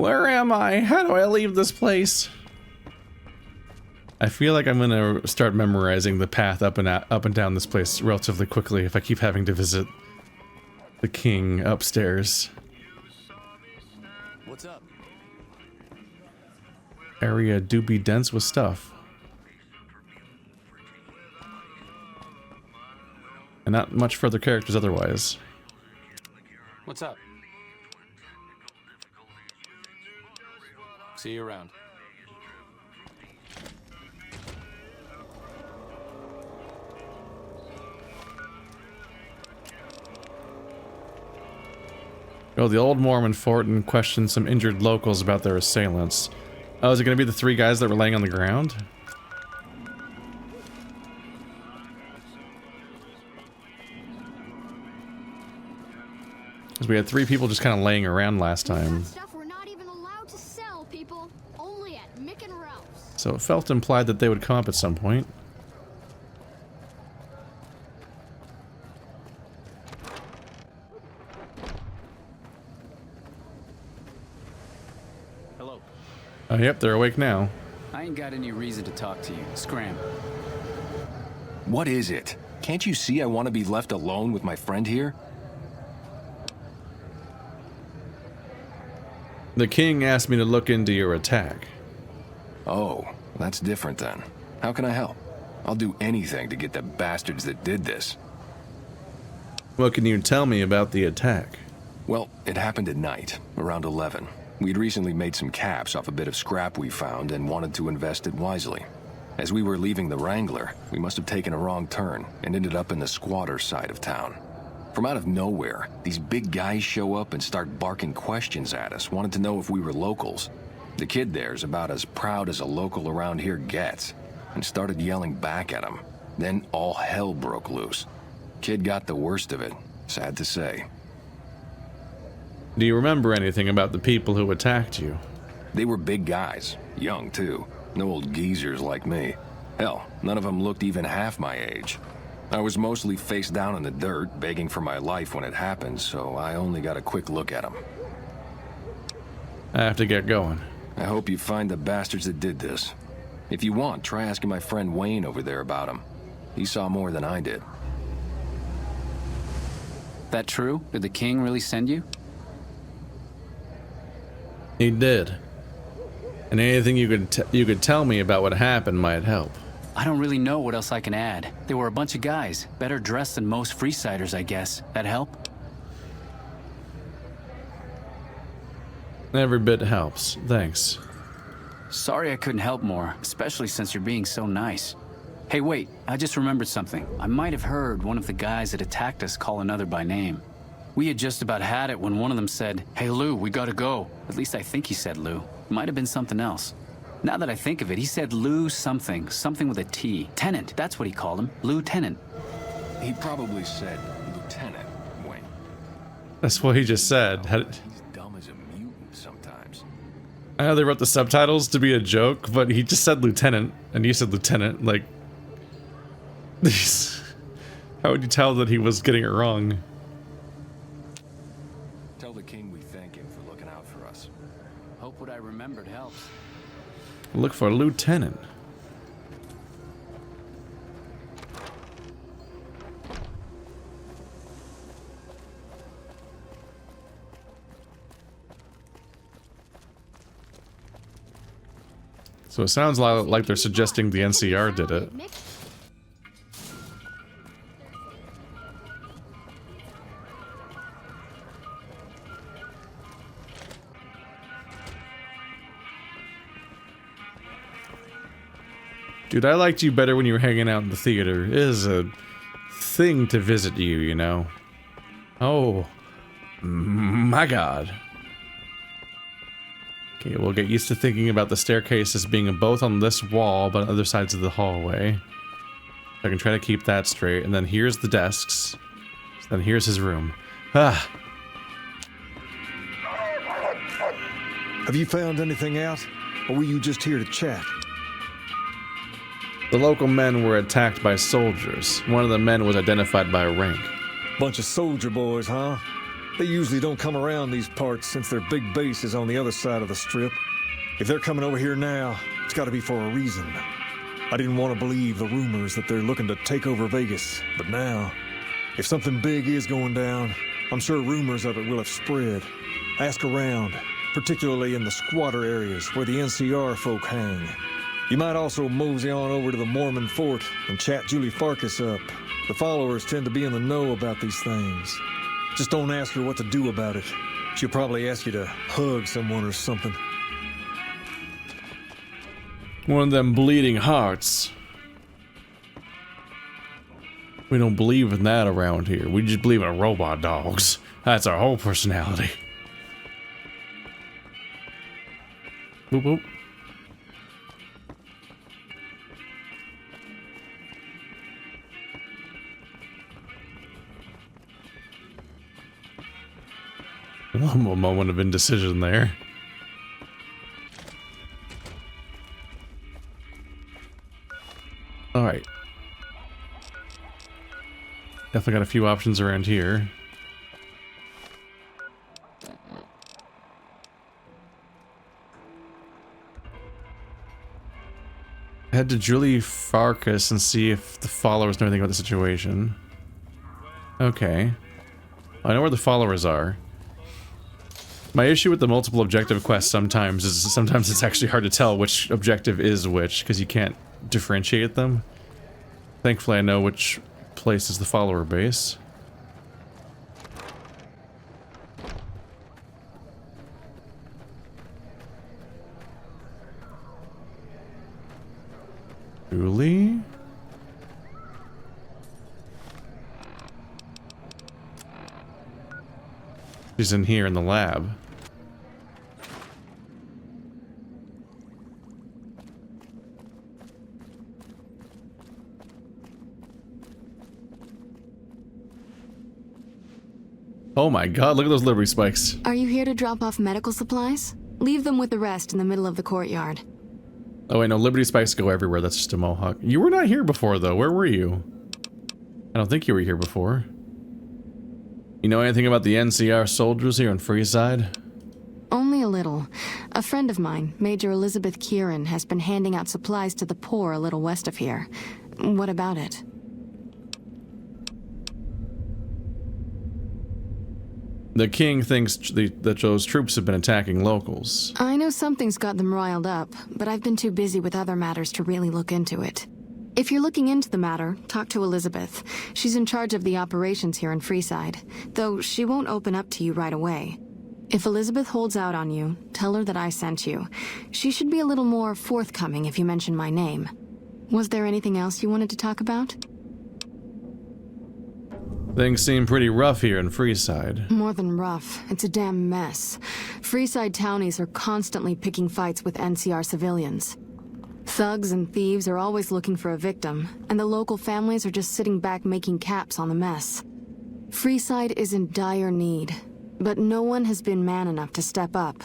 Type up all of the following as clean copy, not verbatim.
Where am I? How do I leave this place? I feel like I'm gonna start memorizing the path up and down this place relatively quickly if I keep having to visit the king upstairs. What's up? Area do be dense with stuff. And not much further characters otherwise. What's up? See you around. Oh, the old Mormon fort and questioned some injured locals about their assailants. Oh, is it going to be the 3 guys that were laying on the ground? Because we had 3 people just kind of laying around last time. Stuff we're not even allowed to sell, people. Only at Mick and Ralph's. So it felt implied that they would come up at some point. Hello. Oh, yep, they're awake now. I ain't got any reason to talk to you. Scram. What is it? Can't you see I want to be left alone with my friend here? The king asked me to look into your attack. Oh, that's different then. How can I help? I'll do anything to get the bastards that did this. What can you tell me about the attack? Well, it happened at night, around 11. We'd recently made some caps off a bit of scrap we found and wanted to invest it wisely. As we were leaving the Wrangler, we must have taken a wrong turn and ended up in the squatter side of town. From out of nowhere, these big guys show up and start barking questions at us, wanted to know if we were locals. The kid there's about as proud as a local around here gets, and started yelling back at him. Then all hell broke loose. Kid got the worst of it, sad to say. Do you remember anything about the people who attacked you? They were big guys, young too, no old geezers like me. Hell, none of them looked even half my age. I was mostly face down in the dirt, begging for my life when it happened, so I only got a quick look at them. I have to get going. I hope you find the bastards that did this. If you want, try asking my friend Wayne over there about him. He saw more than I did. That true? Did the king really send you? He did. And anything you could tell me about what happened might help. I don't really know what else I can add. They were a bunch of guys, better dressed than most Freesiders, I guess. That help? Every bit helps. Thanks. Sorry I couldn't help more, especially since you're being so nice. Hey, wait, I just remembered something. I might have heard one of the guys that attacked us call another by name. We had just about had it when one of them said, "Hey Lou, we gotta go." At least I think he said Lou. Might have been something else. Now that I think of it, he said Lou something with a T. Tenant, that's what he called him. Lieutenant. He probably said Lieutenant, Wayne. That's what he just said. He's dumb as a mutant sometimes. I know they wrote the subtitles to be a joke, but he just said lieutenant, and you said lieutenant, like... How would you tell that he was getting it wrong? Tell the king we thank him for looking out for us. Hope what I remembered helps. Look for lieutenant. So it sounds like they're suggesting the NCR did it. Dude, I liked you better when you were hanging out in the theater. It is a thing to visit you, you know. Oh, my God. Okay, we'll get used to thinking about the staircase as being both on this wall, but on other sides of the hallway. I can try to keep that straight. And then here's the desks. Then here's his room. Ah. Have you found anything out? Or were you just here to chat? The local men were attacked by soldiers. One of the men was identified by rank. Bunch of soldier boys, huh? They usually don't come around these parts since their big base is on the other side of the strip. If they're coming over here now, it's gotta be for a reason. I didn't want to believe the rumors that they're looking to take over Vegas, but now, if something big is going down, I'm sure rumors of it will have spread. Ask around, particularly in the squatter areas where the NCR folk hang. You might also mosey on over to the Mormon fort and chat Julie Farkas up. The followers tend to be in the know about these things. Just don't ask her what to do about it. She'll probably ask you to hug someone or something. One of them bleeding hearts. We don't believe in that around here. We just believe in robot dogs. That's our whole personality. Boop boop. A moment of indecision there. Alright. Definitely got a few options around here. Head to Julie Farkas and see if the followers know anything about the situation. Okay. I know where the followers are. My issue with the multiple objective quests sometimes is it's actually hard to tell which objective is which, because you can't differentiate them. Thankfully I know which place is the follower base. Julie? She's in here in the lab. Oh my god, look at those Liberty spikes. Are you here to drop off medical supplies? Leave them with the rest in the middle of the courtyard. Oh wait, no, Liberty spikes go everywhere. That's just a mohawk. You were not here before, though. Where were you? I don't think you were here before. You know anything about the NCR soldiers here in Freeside? Only a little. A friend of mine, Major Elizabeth Kieran, has been handing out supplies to the poor a little west of here. What about it? The king thinks that those troops have been attacking locals. I know something's got them riled up, but I've been too busy with other matters to really look into it. If you're looking into the matter, talk to Elizabeth. She's in charge of the operations here in Freeside, though she won't open up to you right away. If Elizabeth holds out on you, tell her that I sent you. She should be a little more forthcoming if you mention my name. Was there anything else you wanted to talk about? Things seem pretty rough here in Freeside. More than rough. It's a damn mess. Freeside townies are constantly picking fights with NCR civilians. Thugs and thieves are always looking for a victim, and the local families are just sitting back making caps on the mess. Freeside is in dire need, but no one has been man enough to step up.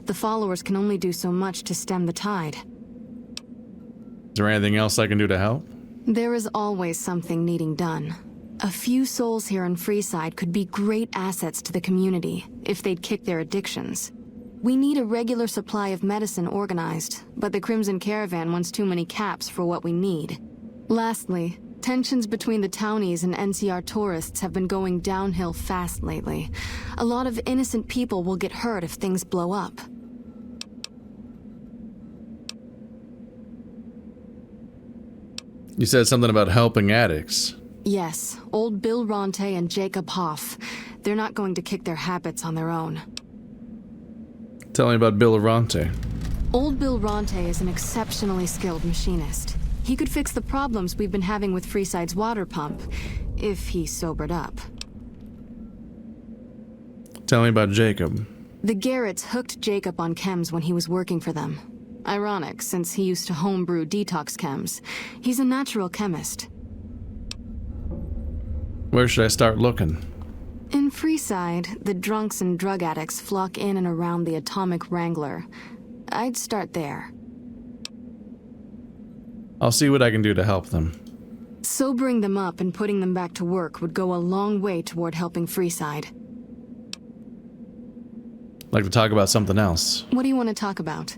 The followers can only do so much to stem the tide. Is there anything else I can do to help? There is always something needing done. A few souls here in Freeside could be great assets to the community if they'd kick their addictions. We need a regular supply of medicine organized, but the Crimson Caravan wants too many caps for what we need. Lastly, tensions between the townies and NCR tourists have been going downhill fast lately. A lot of innocent people will get hurt if things blow up. You said something about helping addicts. Yes, old Bill Ronte and Jacob Hoff. They're not going to kick their habits on their own. Tell me about Bill Ronte. Old Bill Ronte is an exceptionally skilled machinist. He could fix the problems we've been having with Freeside's water pump, if he sobered up. Tell me about Jacob. The Garretts hooked Jacob on chems when he was working for them. Ironic, since he used to homebrew detox chems. He's a natural chemist. Where should I start looking? In Freeside, the drunks and drug addicts flock in and around the Atomic Wrangler. I'd start there. I'll see what I can do to help them. Sobering them up and putting them back to work would go a long way toward helping Freeside. like to talk about something else. What do you want to talk about?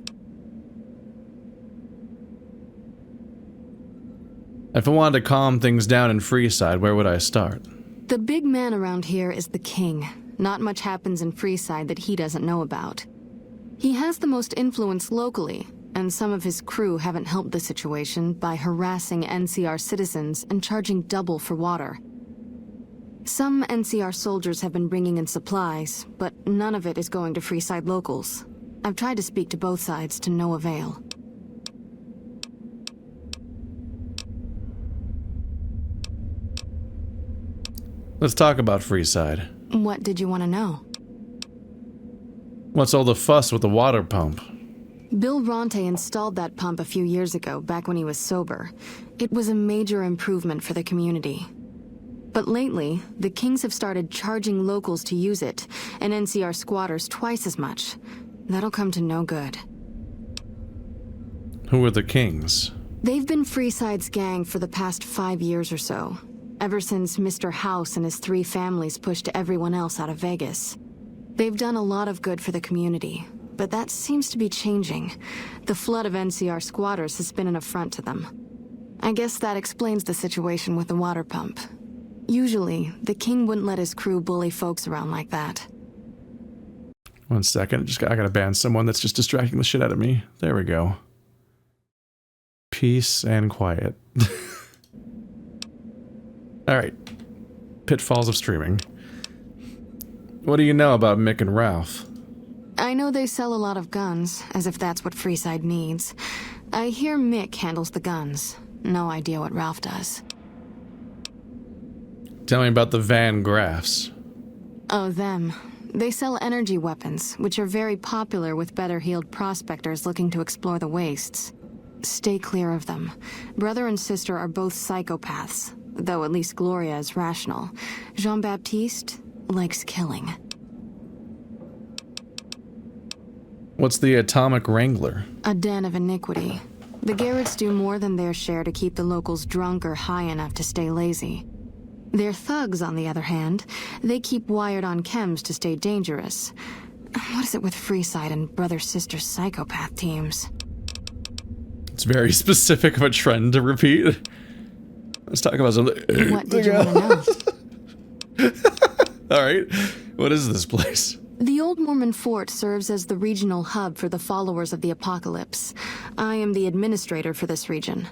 If I wanted to calm things down in Freeside, where would I start? The big man around here is the king. Not much happens in Freeside that he doesn't know about. He has the most influence locally, and some of his crew haven't helped the situation by harassing NCR citizens and charging double for water. Some NCR soldiers have been bringing in supplies, but none of it is going to Freeside locals. I've tried to speak to both sides to no avail. Let's talk about Freeside. What did you want to know? What's all the fuss with the water pump? Bill Ronte installed that pump a few years ago, back when he was sober. It was a major improvement for the community. But lately, the Kings have started charging locals to use it, and NCR squatters twice as much. That'll come to no good. Who are the Kings? They've been Freeside's gang for the past 5 years or so, ever since Mr. House and his 3 families pushed everyone else out of Vegas. They've done a lot of good for the community, but that seems to be changing. The flood of NCR squatters has been an affront to them. I guess that explains the situation with the water pump. Usually, the king wouldn't let his crew bully folks around like that. 1 second, I gotta ban someone that's just distracting the shit out of me. There we go. Peace and quiet. Alright. Pitfalls of streaming. What do you know about Mick and Ralph? I know they sell a lot of guns, as if that's what Freeside needs. I hear Mick handles the guns. No idea what Ralph does. Tell me about the Van Graffs. Oh, them. They sell energy weapons, which are very popular with better-heeled prospectors looking to explore the wastes. Stay clear of them. Brother and sister are both psychopaths, though at least Gloria is rational. Jean-Baptiste likes killing. What's the Atomic Wrangler? A den of iniquity. The Garretts do more than their share to keep the locals drunk or high enough to stay lazy. Their thugs, on the other hand, they keep wired on chems to stay dangerous. What is it with Freeside and brother-sister psychopath teams? It's very specific of a trend to repeat. Let's talk about something. What did you want to know? Alright, what is this place? The Old Mormon Fort serves as the regional hub for the followers of the Apocalypse. I am the administrator for this region.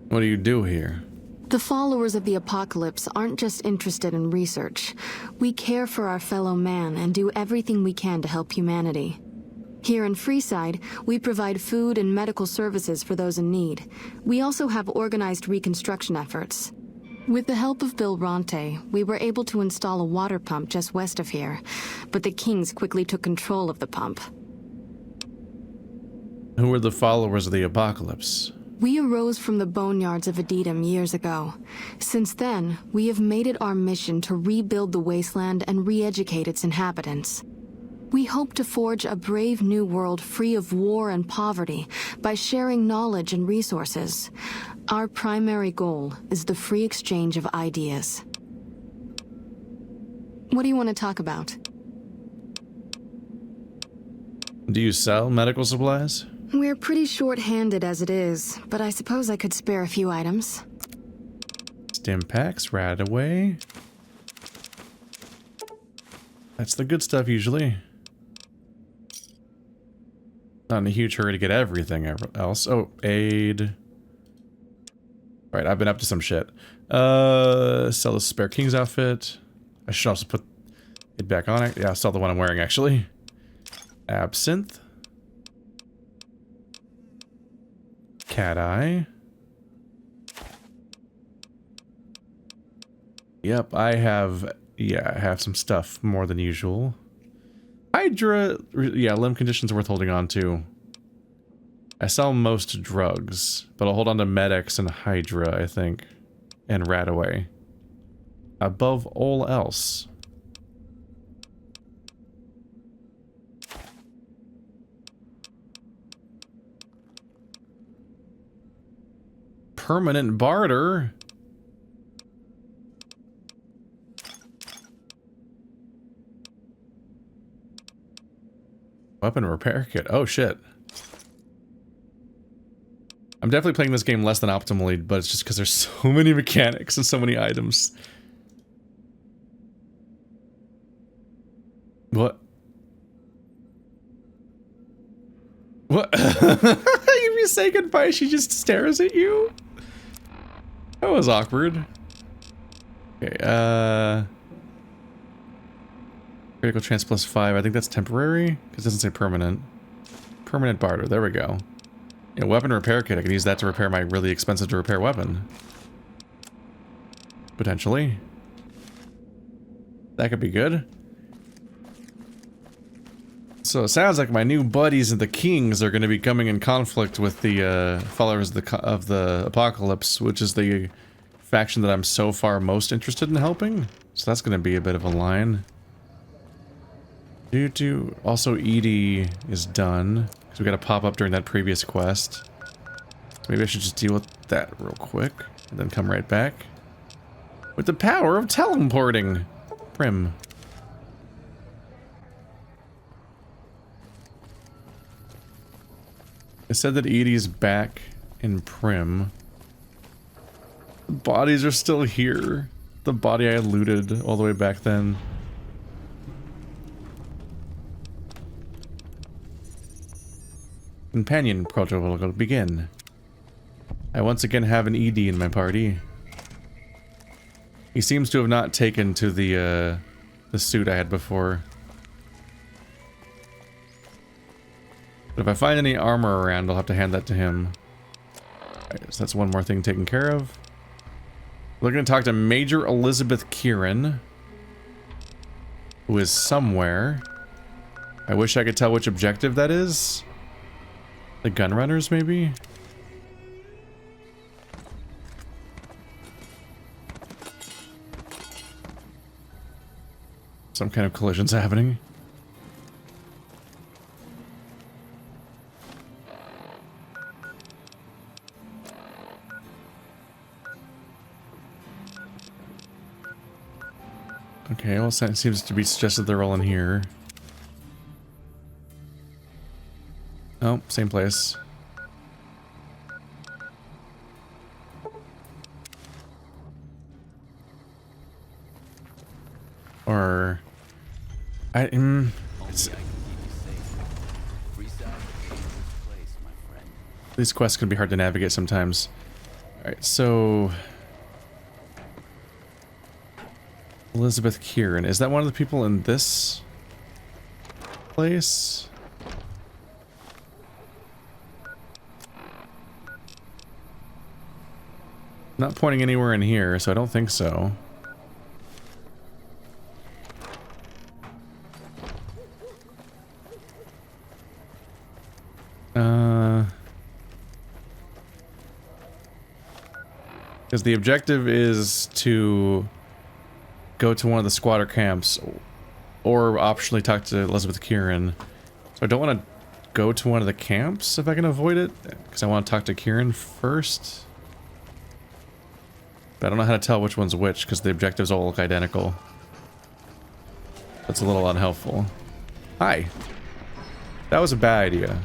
What do you do here? The followers of the Apocalypse aren't just interested in research. We care for our fellow man and do everything we can to help humanity. Here in Freeside, we provide food and medical services for those in need. We also have organized reconstruction efforts. With the help of Bill Ronte, we were able to install a water pump just west of here, but the Kings quickly took control of the pump. Who are the followers of the Apocalypse? We arose from the boneyards of Edidam years ago. Since then, we have made it our mission to rebuild the wasteland and re-educate its inhabitants. We hope to forge a brave new world free of war and poverty by sharing knowledge and resources. Our primary goal is the free exchange of ideas. What do you want to talk about? Do you sell medical supplies? We're pretty short-handed as it is, but I suppose I could spare a few items. Stim packs, right away. That's the good stuff usually. Not in a huge hurry to get everything else. Oh, aid. Alright, I've been up to some shit. Sell the Spare King's outfit. I should also put it back on it. Yeah, I'll sell the one I'm wearing actually. Absinthe. Cat eye. Yep, I have some stuff more than usual. Hydra, yeah, limb conditions worth holding on to. I sell most drugs, but I'll hold on to Medics and Hydra, I think, and Radaway. Above all else. Permanent barter? Weapon repair kit. Oh shit. I'm definitely playing this game less than optimally, but it's just because there's so many mechanics and so many items. What? What? If you say goodbye, she just stares at you? That was awkward. Okay, critical chance +5. I think that's temporary, because it doesn't say permanent. Permanent barter, there we go. Yeah, weapon repair kit, I can use that to repair my really expensive to repair weapon. Potentially. That could be good. So it sounds like my new buddies and the Kings are going to be coming in conflict with the followers of the Apocalypse, which is the faction that I'm so far most interested in helping. So that's going to be a bit of a line. Also, Edie is done, because we got to pop up during that previous quest. So maybe I should just deal with that real quick, and then come right back. With the power of teleporting! Prim. I said that Edie's back in Prim. The bodies are still here. The body I looted all the way back then. Companion protocol will begin. I once again have an ED in my party. He seems to have not taken to the suit I had before. But if I find any armor around, I'll have to hand that to him. Alright, so that's one more thing taken care of. We're going to talk to Major Elizabeth Kieran, who is somewhere. I wish I could tell which objective that is. The Gunrunners, maybe? Some kind of collision's happening. Okay, well, it seems to be suggested they're all in here. Oh, same place. Or... these quests can be hard to navigate sometimes. Alright, so... Elizabeth Kieran. Is that one of the people in this place? Not pointing anywhere in here, so I don't think so. Because the objective is to go to one of the squatter camps, or optionally talk to Elizabeth Kieran. So I don't want to go to one of the camps if I can avoid it, because I want to talk to Kieran first. But I don't know how to tell which one's which, because the objectives all look identical. That's a little unhelpful. Hi. That was a bad idea.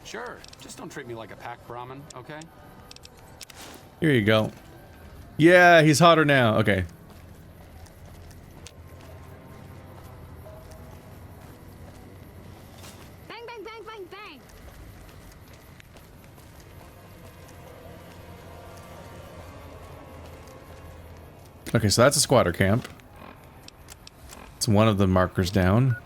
Sure, just don't treat me like a pack Brahmin, okay? Here you go. Yeah, he's hotter now. Okay. Bang, bang, bang, bang, bang. Okay, so that's a squatter camp. It's one of the markers down.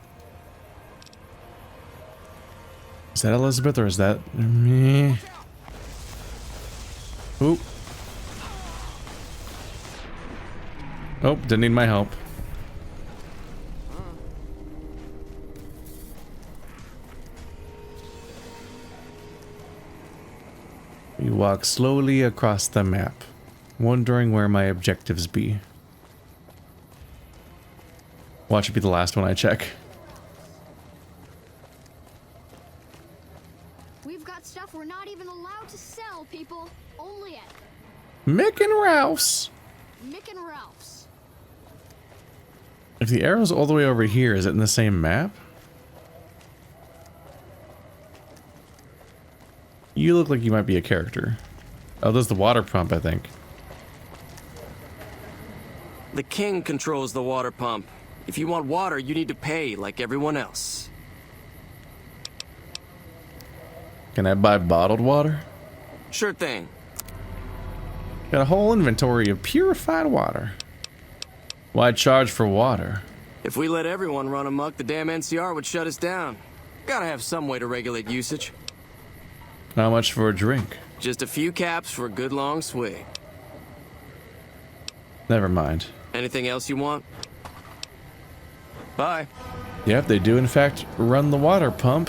Is that Elizabeth or is that me? Oop. Oh, didn't need my help. We walk slowly across the map, wondering where my objectives be. Watch it be the last one I check. We've got stuff we're not even allowed to sell, people. Only at Mick and Ralph's. Mick and Ralph's. If the arrow's all the way over here, is it in the same map? You look like you might be a character. Oh, there's the water pump, I think. The king controls the water pump. If you want water, you need to pay like everyone else. Can I buy bottled water? Sure thing. Got a whole inventory of purified water. Why charge for water? If we let everyone run amok, the damn NCR would shut us down. Gotta have some way to regulate usage. How much for a drink? Just a few caps for a good long swig. Never mind. Anything else you want? Bye. Yep, they do in fact run the water pump.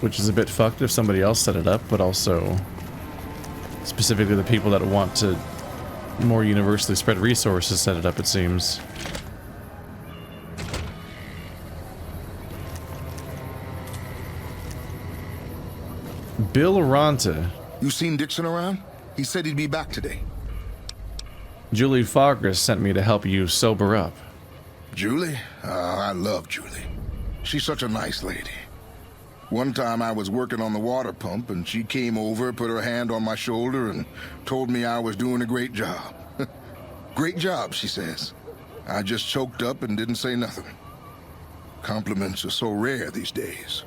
Which is a bit fucked if somebody else set it up, but also specifically the people that want to more universally spread resources set it up, it seems. Bill Ronta. You seen Dixon around? He said he'd be back today. Julie Farkas sent me to help you sober up. Julie? I love Julie. She's such a nice lady. One time I was working on the water pump and she came over, put her hand on my shoulder and told me I was doing a great job. Great job, she says. I just choked up and didn't say nothing. Compliments are so rare these days.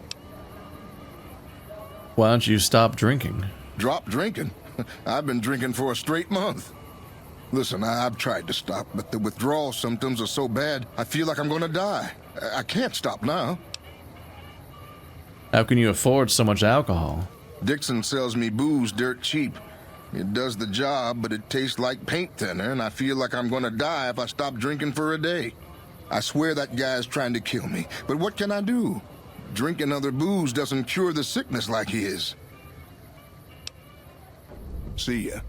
Why don't you stop drinking? Drop drinking? I've been drinking for a straight month. Listen, I've tried to stop, but the withdrawal symptoms are so bad, I feel like I'm gonna die. I can't stop now. How can you afford so much alcohol? Dixon sells me booze dirt cheap. It does the job, but it tastes like paint thinner, and I feel like I'm gonna die if I stop drinking for a day. I swear that guy's trying to kill me, but what can I do? Drinking other booze doesn't cure the sickness like his. See ya.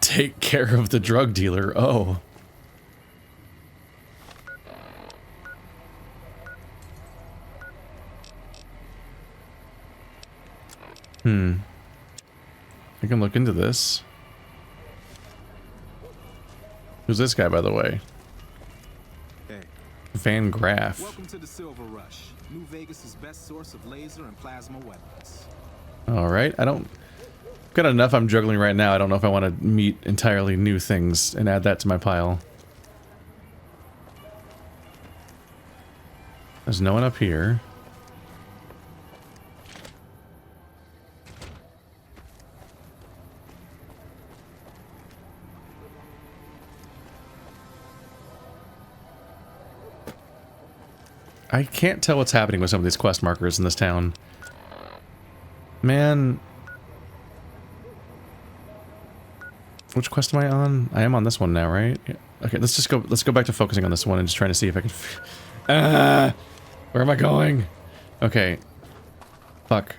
Take care of the drug dealer. Oh. I can look into this. Who's this guy, by the way? Hey. Van Graff. Welcome to the Silver Rush, New Vegas's best source of laser and plasma weapons. All right, I've got enough I'm juggling right now. I don't know if I want to meet entirely new things and add that to my pile. There's no one up here. I can't tell what's happening with some of these quest markers in this town. Man. Which quest am I on? I am on this one now, right? Yeah. Okay, let's go back to focusing on this one and just trying to see if I can where am I going? Okay. Fuck.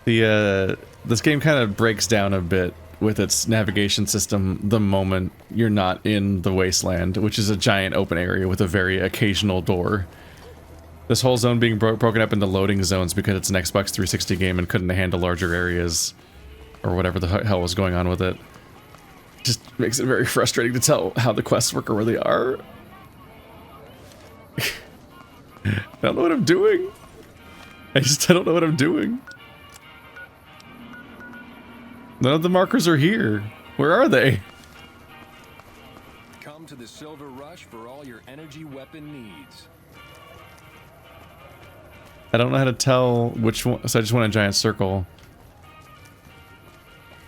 This game kind of breaks down a bit with its navigation system the moment you're not in the wasteland, which is a giant open area with a very occasional door. This whole zone being broken up into loading zones because it's an Xbox 360 game and couldn't handle larger areas, or whatever the hell was going on with it. Just makes it very frustrating to tell how the quests work or where they are. I don't know what I'm doing. I don't know what I'm doing. None of the markers are here. Where are they? Come to the Silver Rush for all your energy weapon needs. I don't know how to tell which one, so I just want a giant circle.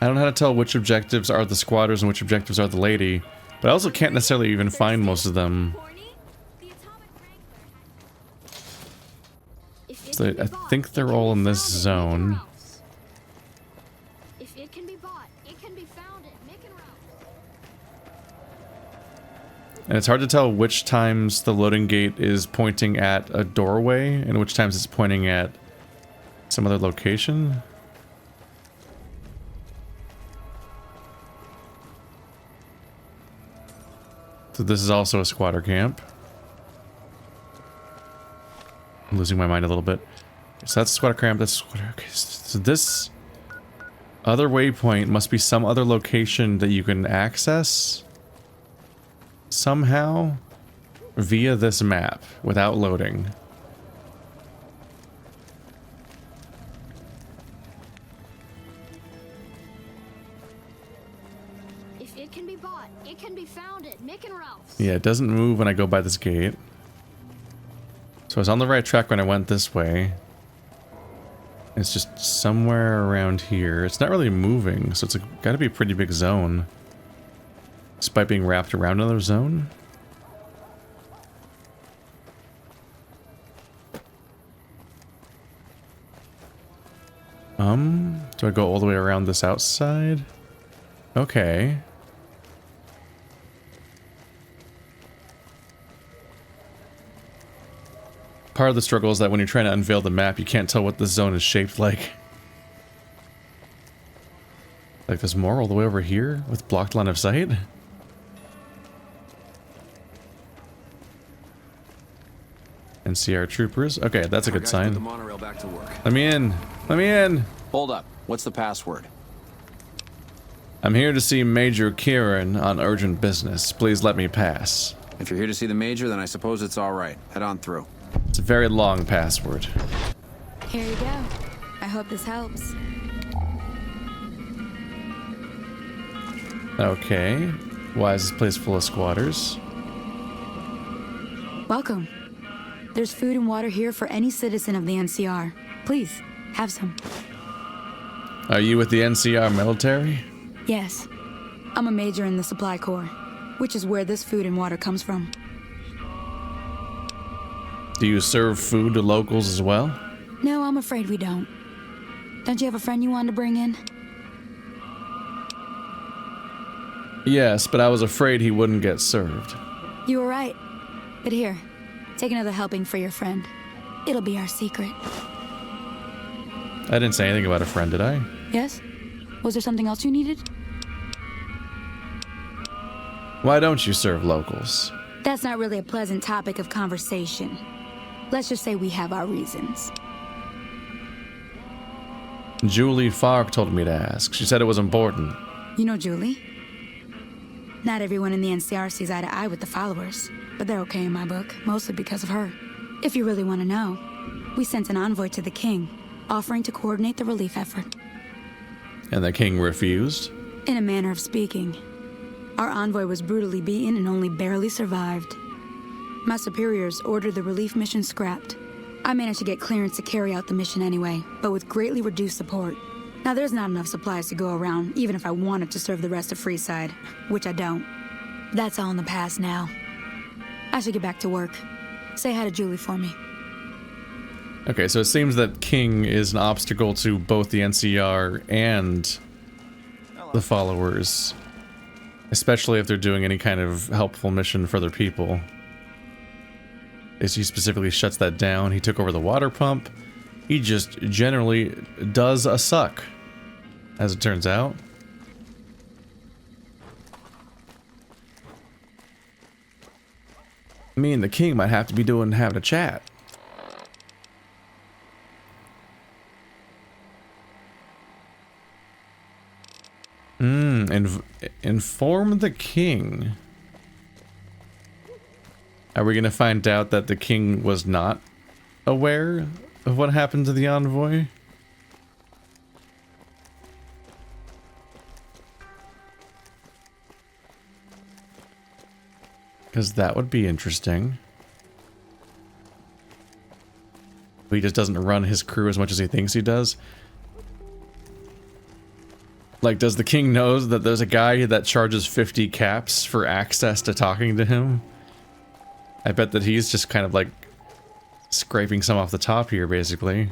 I don't know how to tell which objectives are the squatters and which objectives are the lady, but I also can't necessarily even find most of them. So I think they're all in this zone. If it can be bought, it can be found at Mick and Ralph's. And it's hard to tell which times the loading gate is pointing at a doorway and which times it's pointing at some other location. So this is also a squatter camp. I'm losing my mind a little bit. So that's squatter cramp, that's squatter. Okay, so this other waypoint must be some other location that you can access somehow via this map without loading. If it can be bought, it can be found at Mick and Ralph's. Yeah, it doesn't move when I go by this gate. So I was on the right track when I went this way. It's just somewhere around here. It's not really moving, so it's got to be a pretty big zone. Despite being wrapped around another zone. Do I go all the way around this outside? Okay. Part of the struggle is that when you're trying to unveil the map, you can't tell what the zone is shaped like. Like there's more all the way over here with blocked line of sight. NCR troopers. Okay, that's a good sign. The monorail back to work. Let me in. Let me in. Hold up. What's the password? I'm here to see Major Kieran on urgent business. Please let me pass. If you're here to see the Major, then I suppose it's all right. Head on through. It's a very long password. Here you go. I hope this helps. Okay. Why is this place full of squatters? Welcome. There's food and water here for any citizen of the NCR. Please, have some. Are you with the NCR military? Yes. I'm a major in the Supply Corps, which is where this food and water comes from. Do you serve food to locals as well? No, I'm afraid we don't. Don't you have a friend you wanted to bring in? Yes, but I was afraid he wouldn't get served. You were right. But here, take another helping for your friend. It'll be our secret. I didn't say anything about a friend, did I? Yes? Was there something else you needed? Why don't you serve locals? That's not really a pleasant topic of conversation. Let's just say we have our reasons. Julie Fark told me to ask. She said it was important. You know Julie? Not everyone in the NCR sees eye to eye with the followers, but they're okay in my book, mostly because of her. If you really want to know, we sent an envoy to the king, offering to coordinate the relief effort. And the king refused? In a manner of speaking. Our envoy was brutally beaten and only barely survived. My superiors ordered the relief mission scrapped. I managed to get clearance to carry out the mission anyway, but with greatly reduced support. Now there's not enough supplies to go around, even if I wanted to serve the rest of Freeside, which I don't. That's all in the past now. I should get back to work. Say hi to Julie for me. Okay, so it seems that King is an obstacle to both the NCR and the followers. Especially if they're doing any kind of helpful mission for their people. As he specifically shuts that down. He took over the water pump. He just generally does a suck, as it turns out. Me and the king might have to be having a chat. Inform the king. Are we gonna find out that the king was not aware of what happened to the envoy? Because that would be interesting. He just doesn't run his crew as much as he thinks he does. Like, does the king know that there's a guy that charges 50 caps for access to talking to him? I bet that he's just kind of like scraping some off the top here, basically.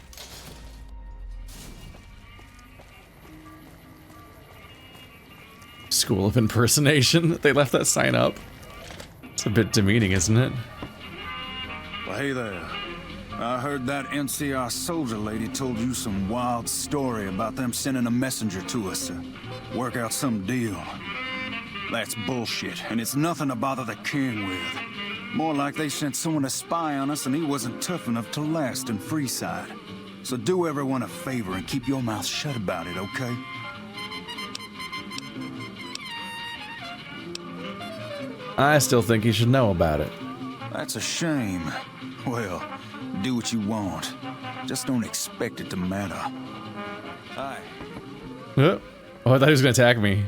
School of Impersonation. They left that sign up. It's a bit demeaning, isn't it? Well, hey there. I heard that NCR soldier lady told you some wild story about them sending a messenger to us to work out some deal. That's bullshit, and it's nothing to bother the king with. More like they sent someone to spy on us and he wasn't tough enough to last in Freeside. So do everyone a favor and keep your mouth shut about it, okay? I still think he should know about it. That's a shame. Well, do what you want. Just don't expect it to matter. Hi. Oh, I thought he was going to attack me.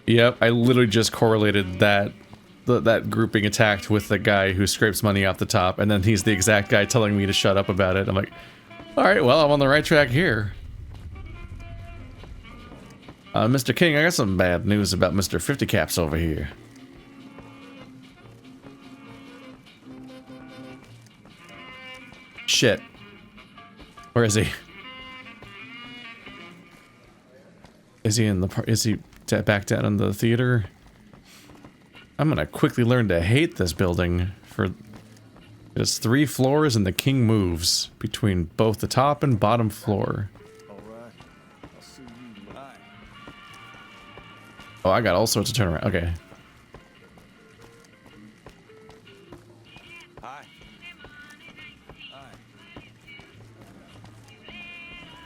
Yep, I literally just correlated that group being attacked with the guy who scrapes money off the top, and then he's the exact guy telling me to shut up about it. I'm like, alright, well, I'm on the right track here. Mr. King, I got some bad news about Mr. 50 Caps over here. Shit. Where is he? Is he in the is he back down in the theater? I'm gonna quickly learn to hate this building for just 3 floors and the king moves between both the top and bottom floor. Oh, I got all sorts of turnaround. Okay.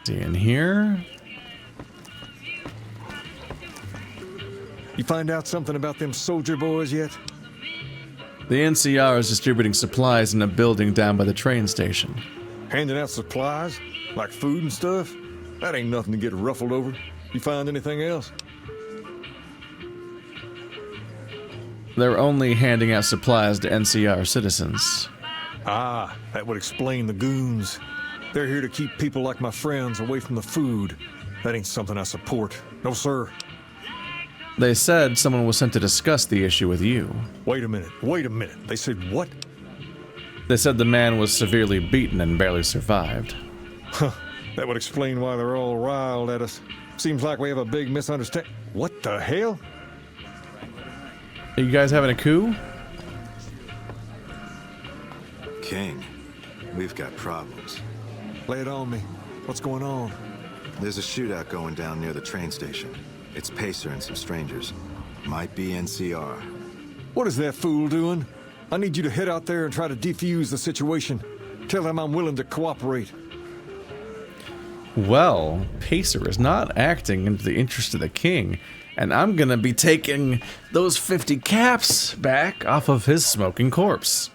See in here. You find out something about them soldier boys yet? The NCR is distributing supplies in a building down by the train station. Handing out supplies? Like food and stuff? That ain't nothing to get ruffled over. You find anything else? They're only handing out supplies to NCR citizens. Ah, that would explain the goons. They're here to keep people like my friends away from the food. That ain't something I support. No, sir. They said someone was sent to discuss the issue with you. Wait a minute. They said what? They said the man was severely beaten and barely survived. Huh. That would explain why they're all riled at us. Seems like we have a big misunderstanding. What the hell? Are you guys having a coup? King, we've got problems. Lay it on me. What's going on? There's a shootout going down near the train station. It's Pacer and some strangers. Might be NCR. What is that fool doing? I need you to head out there and try to defuse the situation. Tell them I'm willing to cooperate. Well, Pacer is not acting in the interest of the king, and I'm gonna be taking those 50 caps back off of his smoking corpse.